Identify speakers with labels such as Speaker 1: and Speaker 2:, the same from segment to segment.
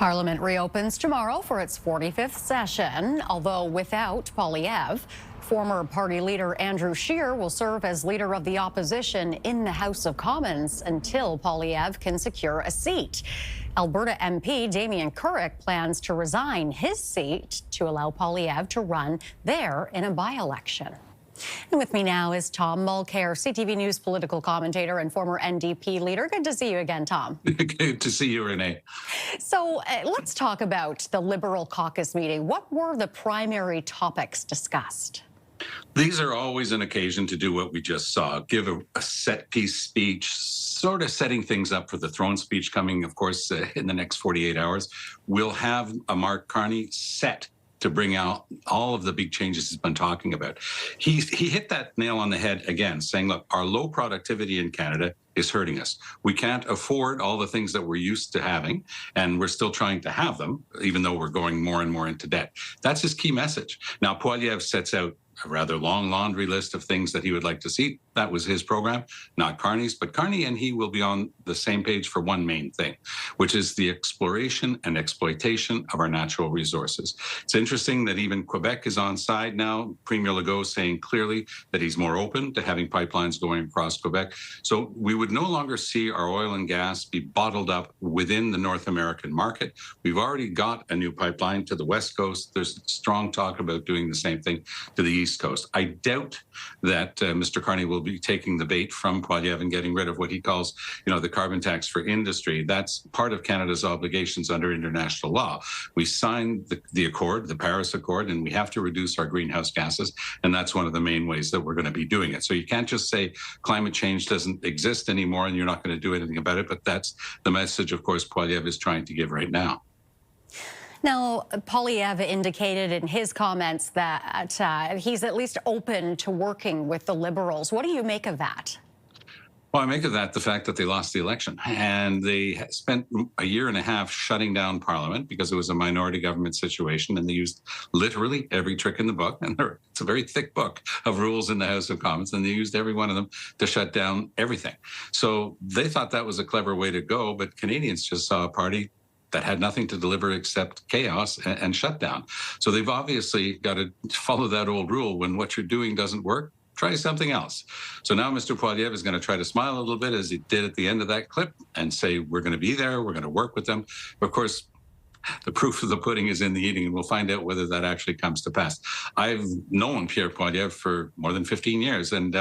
Speaker 1: Parliament reopens tomorrow for its 45th session, although without Poilievre. Former party leader Andrew Scheer will serve as leader of the opposition in the House of Commons until Poilievre can secure a seat. Alberta MP Damien Currick plans to resign his seat to allow Poilievre to run there in a by-election. And with me now is Tom Mulcair, CTV News political commentator and former NDP leader. Good to see you again, Tom.
Speaker 2: Good to see you, Renee.
Speaker 1: So let's talk about the Liberal caucus meeting. What were the primary topics discussed?
Speaker 2: These are always an occasion to do what we just saw, give a set-piece speech, sort of setting things up for the throne speech coming, of course, in the next 48 hours. We'll have a Mark Carney set to bring out all of the big changes he's been talking about. He hit that nail on the head again, saying, look, our low productivity in Canada is hurting us. We can't afford all the things that we're used to having, and we're still trying to have them, even though we're going more and more into debt. That's his key message. Now, Poilievre sets out a rather long laundry list of things that he would like to see. That was his program, not Carney's. But Carney and he will be on the same page for one main thing, which is the exploration and exploitation of our natural resources. It's interesting that even Quebec is on side now. Premier Legault saying clearly that he's more open to having pipelines going across Quebec. So we would no longer see our oil and gas be bottled up within the North American market. We've already got a new pipeline to the West Coast. There's strong talk about doing the same thing to the East Coast. I doubt that Mr. Carney will be taking the bait from Poilievre and getting rid of what he calls, the carbon tax for industry. That's part of Canada's obligations under international law. We signed the accord, the Paris Accord, and we have to reduce our greenhouse gases, and that's one of the main ways that we're going to be doing it. So you can't just say climate change doesn't exist anymore and you're not going to do anything about it, but that's the message, of course, Poilievre is trying to give right now.
Speaker 1: Now, Poilievre indicated in his comments that he's at least open to working with the Liberals. What do you make of that?
Speaker 2: Well, I make of that the fact that they lost the election and they spent a year and a half shutting down Parliament because it was a minority government situation, and they used literally every trick in the book. And it's a very thick book of rules in the House of Commons, and they used every one of them to shut down everything. So they thought that was a clever way to go, but Canadians just saw a party that had nothing to deliver except chaos and shutdown. So they've obviously got to follow that old rule. When what you're doing doesn't work, try something else. So now Mr. Poilievre is going to try to smile a little bit, as he did at the end of that clip, and say, we're going to be there, we're going to work with them. Of course, the proof of the pudding is in the eating, and we'll find out whether that actually comes to pass. I've known Pierre Poilievre for more than 15 years, and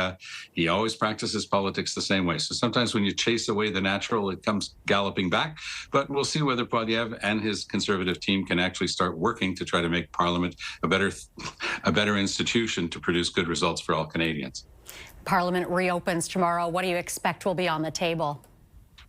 Speaker 2: he always practices politics the same way. So sometimes when you chase away the natural, it comes galloping back. But we'll see whether Poilievre and his Conservative team can actually start working to try to make Parliament a better institution to produce good results for all Canadians.
Speaker 1: Parliament reopens tomorrow. What do you expect will be on the table?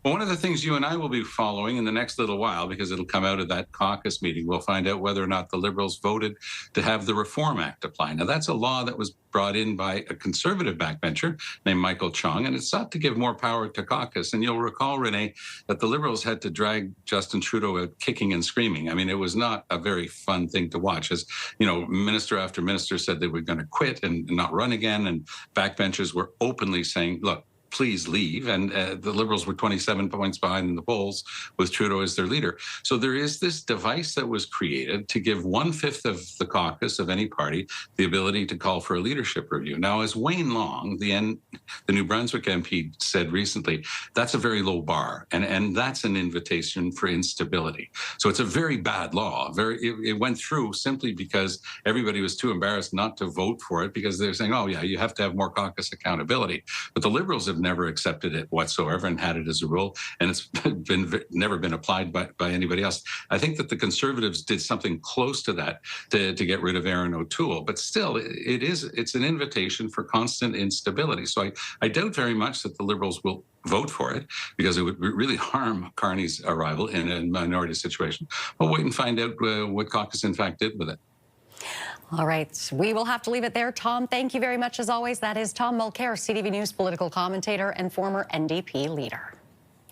Speaker 2: Well, one of the things you and I will be following in the next little while, because it'll come out of that caucus meeting, we'll find out whether or not the Liberals voted to have the Reform Act apply. Now, that's a law that was brought in by a Conservative backbencher named Michael Chong, and it sought to give more power to caucus. And you'll recall, Renee, that the Liberals had to drag Justin Trudeau out kicking and screaming. I mean, it was not a very fun thing to watch. As minister after minister said they were going to quit and not run again, and backbenchers were openly saying, look, please leave. And the Liberals were 27 points behind in the polls with Trudeau as their leader. So there is this device that was created to give 1/5 of the caucus of any party the ability to call for a leadership review. Now, as Wayne Long, the New Brunswick MP, said recently, that's a very low bar. And that's an invitation for instability. So it's a very bad law. It went through simply because everybody was too embarrassed not to vote for it, because they're saying, oh, yeah, you have to have more caucus accountability. But the Liberals have never accepted it whatsoever and had it as a rule, and it's never been applied by anybody else. I think that the Conservatives did something close to that to get rid of Aaron O'Toole, but still, it's an invitation for constant instability. So I doubt very much that the Liberals will vote for it, because it would really harm Carney's arrival in a minority situation. We'll wait and find out what caucus in fact did with it.
Speaker 1: All right, we will have to leave it there. Tom, thank you very much as always. That is Tom Mulcair, CTV News political commentator and former NDP leader.